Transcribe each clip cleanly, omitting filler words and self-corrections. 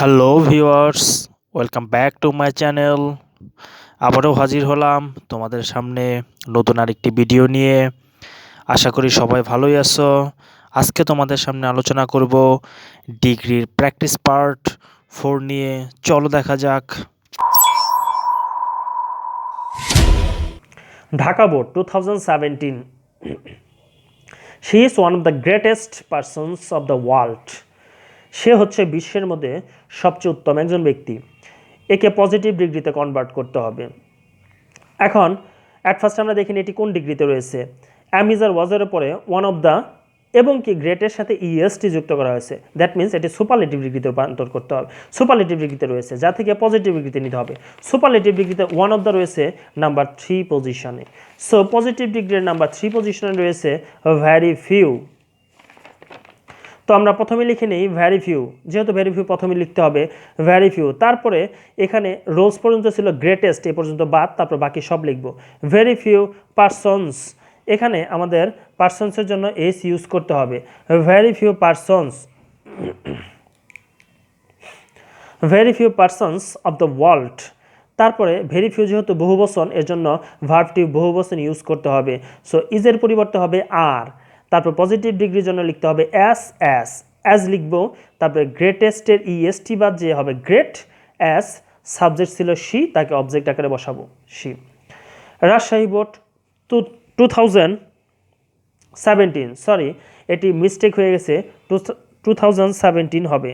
Hello viewers, welcome back to my channel. আবারও হাজির হলাম তোমাদের সামনে নতুন আরেকটি ভিডিও নিয়ে। আশা করি সবাই ভালোই আছো। আজকে তোমাদের সামনে আলোচনা করব ডিগ্রির প্র্যাকটিস পার্ট 4 নিয়ে। চলো দেখা যাক। Dhaka board 2017 She is one of the greatest persons of the world. সে হচ্ছে বিশ্বের মধ্যে সবচেয়ে উত্তম একজন ব্যক্তি। একে পজিটিভ ডিগ্রিতে কনভার্ট করতে হবে। এখন অ্যাট ফার্স্ট আমরা দেখিনি এটি কোন ডিগ্রিতে রয়েছে। অ্যামিজার ওয়াজের পরে ওয়ান অফ দ্য এবং কি গ্রেটের সাথে ইএসটি যুক্ত করা হয়েছে। দ্যাট মিনস এটি সুপারলেটিভ ডিগ্রিতে রূপান্তর করতে হবে। সুপারলেটিভ ডিগ্রিতে রয়েছে, যা থেকে পজিটিভ ডিগ্রিতে নিতে হবে। সুপারলেটিভ ডিগ্রিতে ওয়ান অফ দ্য রয়েছে নাম্বার 3 পজিশনে। সো পজিটিভ ডিগ্রির নাম্বার 3 পজিশনে রয়েছে ভ্যারি ফিউ। তো আমরা প্রথমে লিখে নিই ভ্যারি ফিউ, যেহেতু ভ্যারি ফিউ প্রথমে লিখতে হবে ভ্যারি ফিউ। তারপরে এখানে রোলস পর্যন্ত ছিল গ্রেটেস্ট, এ পর্যন্ত বাদ, তারপর বাকি সব লিখব। ভেরি ফিউ পারসনস, এখানে আমাদের পারসনসের জন্য এস ইউজ করতে হবে। Very few persons, very few persons of the world. তারপরে ভেরি ফিউ যেহেতু বহুবচন, এর জন্য ভার্বটি বহুবচন ইউজ করতে হবে। সো ইজের পরিবর্তে হবে আর। তারপর পজিটিভ ডিগ্রির জন্য লিখতে হবে অ্যাজ লিখবো। তারপরে গ্রেটেস্টের ইএসটি বাদ যে হবে গ্রেট। অ্যাজ সাবজেক্ট ছিল শি, তাকে অবজেক্ট আকারে বসাবো শি। রাজশাহী বোর্ড 2017, সরি এটি মিস্টেক হয়ে গেছে, 2017 হবে।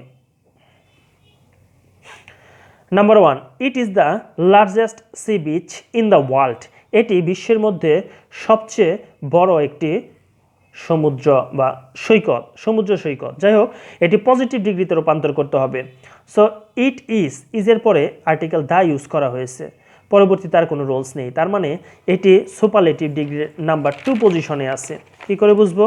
Number 1, it is the largest C beach in the world. এটি বিশ্বের মধ্যে সবচেয়ে বড় একটি সমুদ্র বা সৈকত, সমুদ্র সৈকত। যাই হোক, এটি পজিটিভ ডিগ্রিতে রূপান্তর করতে হবে। সো ইট ইজের পরে আর্টিকেল দ্য ইউজ করা হয়েছে, পরবর্তীতে আর কোনো রোলস নেই। তার মানে এটি সুপারলেটিভ ডিগ্রির নাম্বার 2 পজিশনে আছে। কী করে বুঝবো?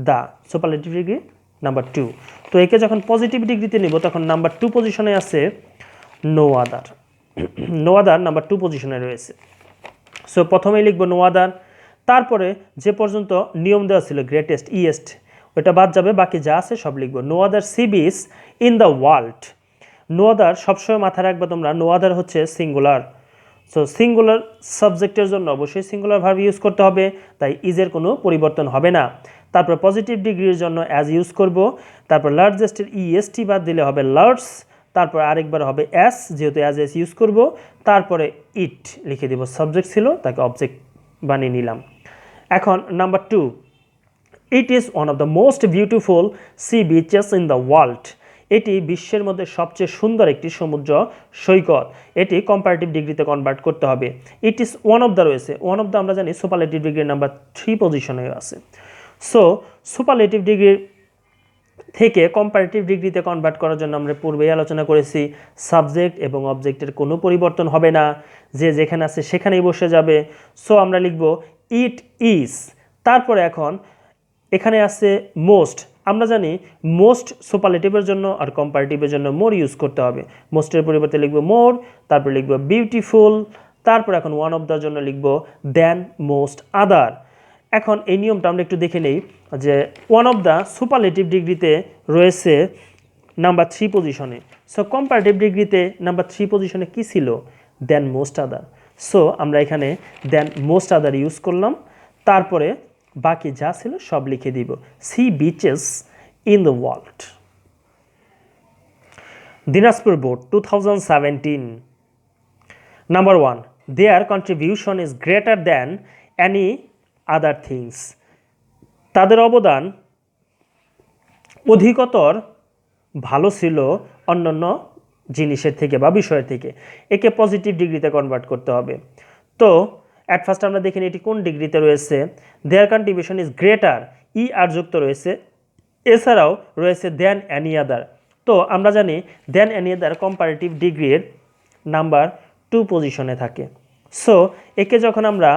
The superlative degree number 2। তো একে যখন পজিটিভ ডিগ্রিতে নিব তখন নাম্বার 2 পজিশনে আছে no other. No other number 2 পজিশনে রয়েছে। সো প্রথমেই লিখবো নো আদার, তারপরে যে পর্যন্ত নিয়ম দেওয়া ছিল গ্রেটেস্ট ইয়েস্ট ওটা বাদ যাবে, বাকি যা আছে সব লিখবো। No other sea beach in the world. No other সবসময় মাথায় রাখবে তোমরা, নো আদার হচ্ছে সিঙ্গুলার। সো সিঙ্গুলার সাবজেক্টের জন্য অবশ্যই সিঙ্গুলার ভার্ব ইউজ করতে হবে, তাই ইজের কোনো পরিবর্তন হবে না। তারপর পজিটিভ ডিগ্রির জন্য অ্যাজ ইউজ করব। তারপর লার্জেস্টের ইএসটি বাদ দিলে হবে লার্জ। তারপর আরেকবার হবে অ্যাস, যেহেতু অ্যাজ এস ইউজ করব। তারপরে ইট লিখে দেব, সাবজেক্ট ছিল তাকে অবজেক্ট বানিয়ে নিলাম। এখন number 2, it is one of the most beautiful sea beaches in the world. এটি বিশ্বের মধ্যে সবচেয়ে সুন্দর একটি সমুদ্র সৈকত। এটি কম্পারেটিভ ডিগ্রিতে কনভার্ট করতে হবে। ইট ইজ ওয়ান অফ দ্য রয়েছে, ওয়ান অফ দ্য আমরা জানি সুপারলেটিভ ডিগ্রির নাম্বার 3 পজিশনে আছে। সো সুপারলেটিভ ডিগ্রির থেকে কম্পারেটিভ ডিগ্রিতে কনভার্ট করার জন্য আমরা পূর্বেই আলোচনা করেছি সাবজেক্ট এবং অবজেক্টের কোনো পরিবর্তন হবে না, যে যেখানে আছে সেখানেই বসে যাবে। সো আমরা লিখব ইট ইজ। তারপরে এখন এখানে আছে মোস্ট, আমরা জানি মোস্ট সুপারলেটিভের জন্য আর কম্পারেটিভের জন্য মোর ইউজ করতে হবে। মোস্টের পরিবর্তে লিখব মোর, তারপর লিখব বিউটিফুল, তারপর এখন ওয়ান অফ দ্য জন্য লিখব দেন মোস্ট আদার। এখন এই নিয়মটা আমরা একটু দেখে নেই, যে ওয়ান অফ দ্য সুপারলেটিভ ডিগ্রিতে রয়েছে নাম্বার 3 পজিশনে। সো কম্পারেটিভ ডিগ্রিতে নাম্বার 3 পজিশনে কি ছিল? দেন মোস্ট আদার। সো আমরা এখানে দেন মোস্ট আদার ইউজ করলাম, তারপরে বাকি যা ছিল সব লিখে দিব। Sea beaches in the world. Dinajpur board 2017, number 1, their contribution is greater than any other things. তাদের অবদান অধিকতর ভালো ছিল অন্যান্য জিনিসের থেকে বা বিষয়ের থেকে। একে পজিটিভ ডিগ্রিতে কনভার্ট করতে হবে। তো অ্যাট ফার্স্ট আমরা দেখিনি এটি কোন ডিগ্রিতে রয়েছে। দেয়ার কন্ট্রিবিউশন ইজ গ্রেটার, ই আর যুক্ত রয়েছে, এছাড়াও রয়েছে দেন অ্যানি আদার। তো আমরা জানি দেন অ্যানি আদার কম্পারেটিভ ডিগ্রির নাম্বার 2 পজিশনে থাকে। সো একে যখন আমরা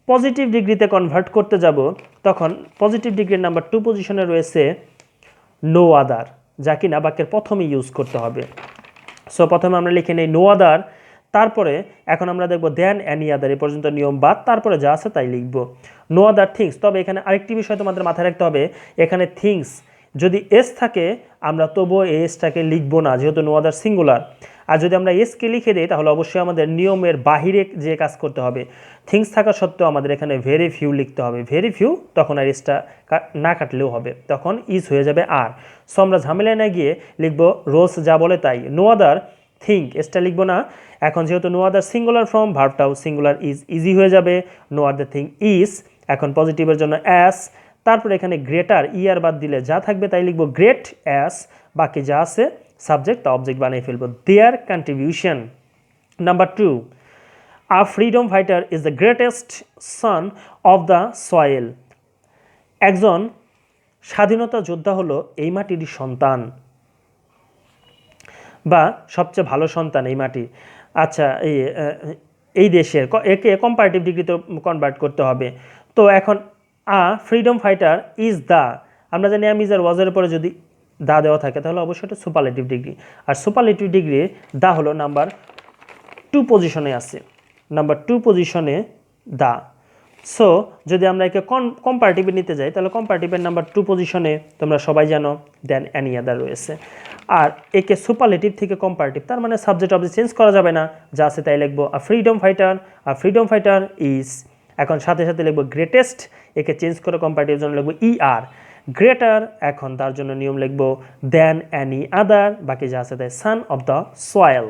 পজিটিভ ডিগ্রিতে কনভার্ট করতে যাব তখন পজিটিভ ডিগ্রির নাম্বার 2 পজিশনে রয়েছে নো আদার, যা কিনা বাক্যের প্রথমে ইউজ করতে হবে। সো প্রথমে আমরা লিখে নেই নো আদার, তারপরে এখন আমরা দেখব দেন অ্যানি আদার, এ পর্যন্ত নিয়ম বাদ, তারপরে যা আছে তাই লিখব। No other things. তবে এখানে আরেকটি বিষয় তোমাদের মাথায় রাখতে হবে, এখানে থিংস যদি এস থাকে আমরা তবুও এসটাকে লিখবো না, যেহেতু নো আদার সিঙ্গুলার। আর যদি আমরা এসকে লিখে দিই তাহলে অবশ্যই আমাদের নিয়মের বাহিরে যে কাজ করতে হবে। থিংস থাকা সত্ত্বেও আমাদের এখানে ভেরি ফিউ লিখতে হবে, ভেরি ফিউ, তখন আর এসটা না কাটলেও হবে, তখন ইজ হয়ে যাবে আর। সো আমরা ঝামেলায় না গিয়ে লিখবো রোজ যা বলে তাই, নো আদার থিঙ্ক, এসটা লিখবো না। এখন যেহেতু নো আদার সিঙ্গুলার ফর্ম, ভার্বটাও সিঙ্গুলার, ইজ ইজি হয়ে যাবে, নো আদার থিং ইজ। এখন পজিটিভের জন্য অ্যাস, তারপরে এখানে গ্রেটার ইয়ার বাদ দিলে যা থাকবে তাই লিখবো গ্রেট অ্যাস, বাকি যা আছে সাবজেক্ট তা অবজেক্ট বানিয়ে ফেলবো, দেয়ার contribution. Number 2, a freedom fighter is the greatest son of the soil. একজন স্বাধীনতা যোদ্ধা হলো এই মাটির সন্তান বা সবচেয়ে ভালো সন্তান এই মাটির। আচ্ছা, এই দেশের, একে কম্পারেটিভ ডিগ্রিতে কনভার্ট করতে হবে। তো এখন আ ফ্রিডম ফাইটার ইজ দ্য, আমরা জানি এম ইজ আর ওয়াজের পরে যদি দা দেওয়া থাকে তাহলে অবশ্যই এটা সুপারলেটিভ ডিগ্রি, আর সুপারলেটিভ ডিগ্রি দা হলো নাম্বার 2 পজিশনে আছে, নাম্বার 2 পজিশনে দা। সো যদি আমরা একে কম্পারেটিভে নিতে যাই তাহলে কম্পারেটিভের নাম্বার 2 পজিশনে তোমরা সবাই জানো দেন অ্যানি আদার রয়েছে। আর একে সুপারলেটিভ থেকে কম্পারেটিভ, তার মানে সাবজেক্ট অবজেক্ট চেঞ্জ করা যাবে না, যা আছে তাই লিখবো আ ফ্রিডম ফাইটার ইজ। এখন সাথে সাথে লিখবো গ্রেটেস্ট, একে চেঞ্জ করে কম্পারেটিভের জন্য লিখবো ই আর, গ্রেটার, এখন তার জন্য নিয়ম লিখবো দেন অ্যানি আদার, বাকি যা আছে তাই সান অফ দ্য সয়েল।